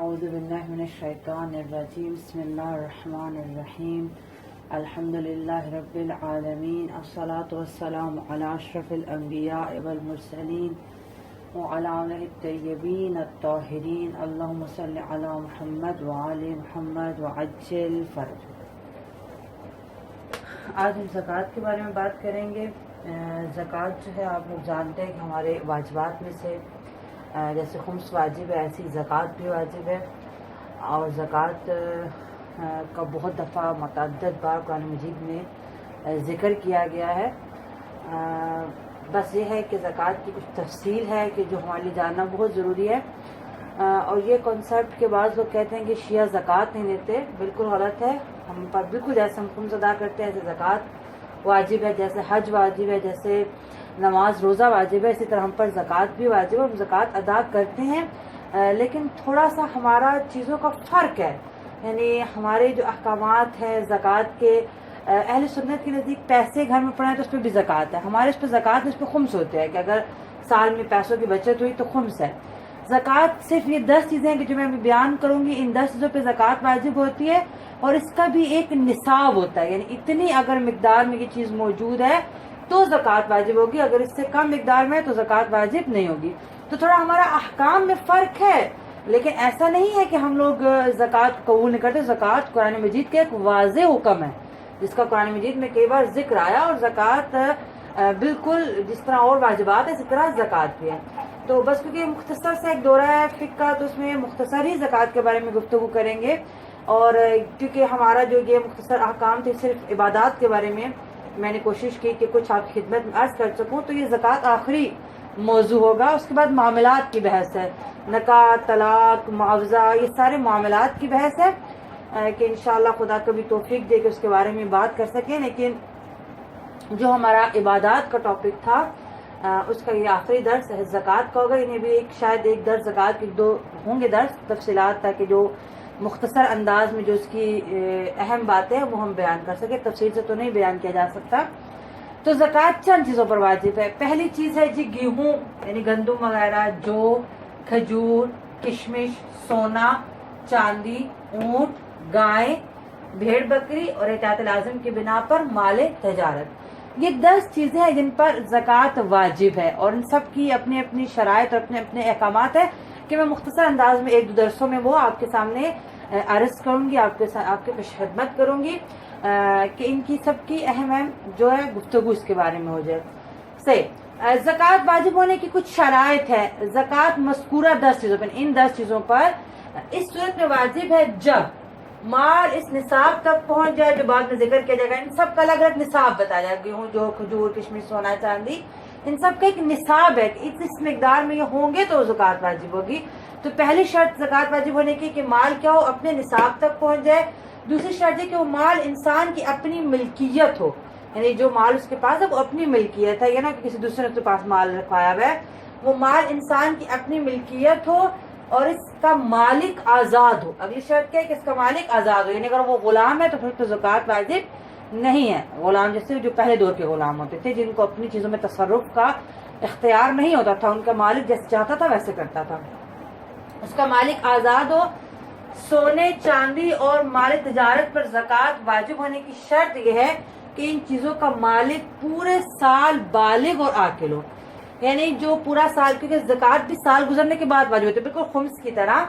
أعوذ بالله من الشيطان الرجيم بسم الله الرحمن الرحيم الحمد لله رب العالمين الصلاة والسلام على أشرف الأنبياء والمرسلين وعلى آله الطيبين الطاهرين اللهم صل على محمد وآل محمد وعجل فرج۔ آج ہم زکوٰۃ کے بارے میں بات کریں گے۔ زکوٰۃ جو ہے آپ لوگ جانتے ہیں کہ ہمارے واجبات میں سے جیسے خمس واجب ہے ایسی زکوٰۃ بھی واجب ہے، اور زکوٰۃ کا بہت دفعہ متعدد بار قرآن مجید میں ذکر کیا گیا ہے۔ بس یہ ہے کہ زکوٰۃ کی کچھ تفصیل ہے کہ جو ہمارے لیے جاننا بہت ضروری ہے، اور یہ کانسیپٹ کے بعض لوگ کہتے ہیں کہ شیعہ زکوٰۃ نہیں دیتے، بالکل غلط ہے۔ ہم پر بالکل جیسے ہم خمس ادا کرتے ہیں ایسے زکوٰۃ واجب ہے، جیسے حج واجب ہے، جیسے نماز روزہ واجب ہے، اسی طرح ہم پر زکوٰۃ بھی واجب ہے۔ ہم زکوٰۃ ادا کرتے ہیں، لیکن تھوڑا سا ہمارا چیزوں کا فرق ہے، یعنی ہمارے جو احکامات ہیں زکوٰۃ کے، اہل سنت کے نزدیک پیسے گھر میں پڑے ہیں تو اس پہ بھی زکوٰۃ ہے، ہمارے اس پہ زکوٰۃ اس پہ خمس ہوتے ہیں کہ اگر سال میں پیسوں کی بچت ہوئی تو خمس ہے۔ زکوٰۃ صرف یہ 10 چیزیں ہیں کہ جو میں ابھی بیان کروں گی، ان 10 چیزوں پہ زکوٰۃ واجب ہوتی ہے، اور اس کا بھی ایک نصاب ہوتا ہے، یعنی اتنی اگر مقدار میں یہ چیز موجود ہے تو زکوٰۃ واجب ہوگی، اگر اس سے کم مقدار میں ہے تو زکوٰۃ واجب نہیں ہوگی۔ تو تھوڑا ہمارا احکام میں فرق ہے، لیکن ایسا نہیں ہے کہ ہم لوگ زکوٰۃ قبول نہیں کرتے۔ زکوٰۃ قرآن مجید کا ایک واضح حکم ہے جس کا قرآن مجید میں کئی بار ذکر آیا، اور زکوٰۃ بالکل جس طرح اور واجبات ہے اسی طرح زکوٰۃ بھی ہے۔ تو بس کیونکہ مختصر سے ایک دورہ ہے فقہ کا، تو اس میں مختصر ہی زکوٰۃ کے بارے میں گفتگو کریں گے، اور کیونکہ ہمارا جو یہ مختصر احکام تھے صرف عبادات کے بارے میں نے کوشش کی کہ کچھ آپ کی خدمت میں عرض کر سکوں، تو یہ زکوٰۃ آخری موضوع ہوگا۔ اس کے بعد معاملات کی بحث ہے، نکاح، طلاق، معاوضہ، یہ سارے معاملات کی بحث ہے کہ انشاءاللہ خدا کبھی توفیق دے کہ اس کے بارے میں بات کر سکیں۔ لیکن جو ہمارا عبادات کا ٹاپک تھا اس کا یہ آخری درس زکوٰۃ کا ہوگا، انہیں بھی شاید ایک درس زکوٰۃ کے 2 ہوں گے درس تفصیلات، تاکہ جو مختصر انداز میں جو اس کی اہم باتیں ہیں وہ ہم بیان کر سکیں، تفصیل سے تو نہیں بیان کیا جا سکتا۔ تو زکوٰۃ چند چیزوں پر واجب ہے۔ پہلی چیز ہے جی گیہوں، یعنی گندم وغیرہ، جو کھجور، کشمش، سونا، چاندی، اونٹ، گائے، بھیڑ بکری، اور احتیاط لازم کی بنا پر مال تجارت۔ یہ 10 چیزیں ہیں جن پر زکوٰۃ واجب ہے، اور ان سب کی اپنی اپنی شرائط اور اپنے اپنے احکامات ہیں کہ میں مختصر انداز میں 1-2 درسوں میں وہ آپ کے سامنے عرض کروں گی، آپ کے پیش خدمت کروں گی کہ ان کی سب کی اہم جو ہے گفتگو اس کے بارے میں ہو جائے۔ صحیح، زکوٰۃ واجب ہونے کی کچھ شرائط ہے۔ زکوٰۃ مذکورہ 10 چیزوں پر، ان 10 چیزوں پر اس صورت میں واجب ہے جب مال اس نصاب تک پہنچ جائے جو بعد میں ذکر کیا جائے گا۔ ان سب کا الگ الگ نصاب بتایا جائے گا، گیہوں، جو کھجور، کشمش، سونا، چاندی، ان سب کا ایک نصاب ہے کہ اس مقدار میں یہ ہوں گے تو زکوٰۃ واجب ہوگی۔ تو پہلی شرط زکوٰۃ واجب ہونے کی کہ مال کیا ہو، اپنے نصاب تک پہنچ جائے۔ دوسری شرط ہے کہ وہ مال انسان کی اپنی ملکیت ہو، یعنی جو مال اس کے پاس ہے وہ اپنی ملکیت ہے، یہ نا کہ کسی دوسرے نے اس کے پاس مال رکھوایا ہوا ہے۔ وہ مال انسان کی اپنی ملکیت ہو اور اس کا مالک آزاد ہو۔ اگلی شرط کیا ہے کہ اس کا مالک آزاد ہو، یعنی اگر وہ غلام ہے تو پھر تو زکوٰۃ واجب نہیں ہے۔ غلام جیسے جو پہلے دور کے غلام ہوتے تھے جن کو اپنی چیزوں میں تصرف کا اختیار نہیں ہوتا تھا، ان کا مالک جیسے چاہتا تھا ویسے کرتا تھا، اس کا مالک آزاد ہو۔ سونے، چاندی اور مال تجارت پر زکوٰۃ واجب ہونے کی شرط یہ ہے کہ ان چیزوں کا مالک پورے سال بالغ اور عاقل ہو، یعنی جو پورا سال، کیونکہ زکوٰۃ بھی سال گزرنے کے بعد واجب ہوتی ہے، بالکل خمس کی طرح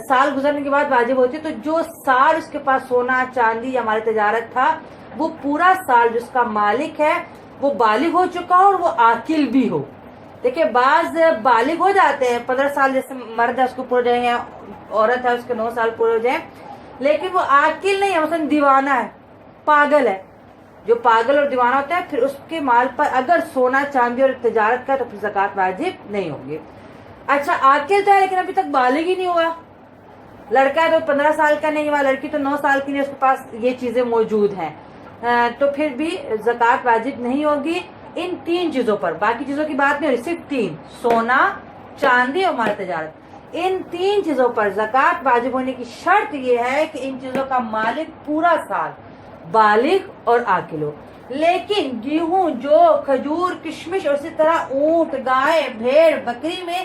سال گزرنے کے بعد واجب ہوتی ہے۔ تو جو سال اس کے پاس سونا، چاندی یا مال تجارت تھا، وہ پورا سال جس کا مالک ہے وہ بالغ ہو چکا ہو اور وہ عاقل بھی ہو۔ دیکھیں بعض بالغ ہو جاتے ہیں، 15 سال جیسے مرد ہے اس کو پورے جائیں، یا عورت ہے اس کے 9 سال پورے ہو جائیں، لیکن وہ عاقل نہیں ہے، مثلا دیوانہ ہے، پاگل ہے۔ جو پاگل اور دیوانہ ہوتا ہے پھر اس کے مال پر اگر سونا، چاندی اور تجارت کا تو پھر زکوٰۃ واجب نہیں ہوگی۔ اچھا، عاقل تو ہے لیکن ابھی تک بالغ ہی نہیں ہوا، لڑکا ہے تو 15 سال کا نہیں ہوا، لڑکی تو 9 سال کی نہیں، اس کے پاس یہ چیزیں موجود ہیں، تو پھر بھی زکوٰۃ واجب نہیں ہوگی ان 3 چیزوں پر۔ باقی چیزوں کی بات نہیں ہو رہی، صرف 3، سونا، چاندی اور مال تجارت، ان 3 چیزوں پر زکوٰۃ واجب ہونے کی شرط یہ ہے کہ ان چیزوں کا مالک پورا سال بالغ اور عاقل ہو۔ لیکن گیہوں، جو کھجور، کشمش اور اسی طرح اونٹ، گائے، بھیڑ، بکری میں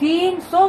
300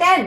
10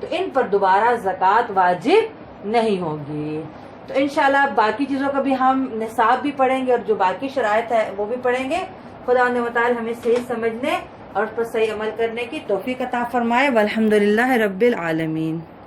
تو ان پر دوبارہ زکوٰۃ واجب نہیں ہوگی. تو انشاءاللہ باقی چیزوں کا بھی ہم نصاب بھی پڑھیں گے اور جو باقی شرائط ہے وہ بھی پڑھیں گے. خدا و تعالی ہمیں صحیح سمجھنے اور اس پر صحیح عمل کرنے کی توفیق عطا فرمائے. والحمدللہ رب العالمین.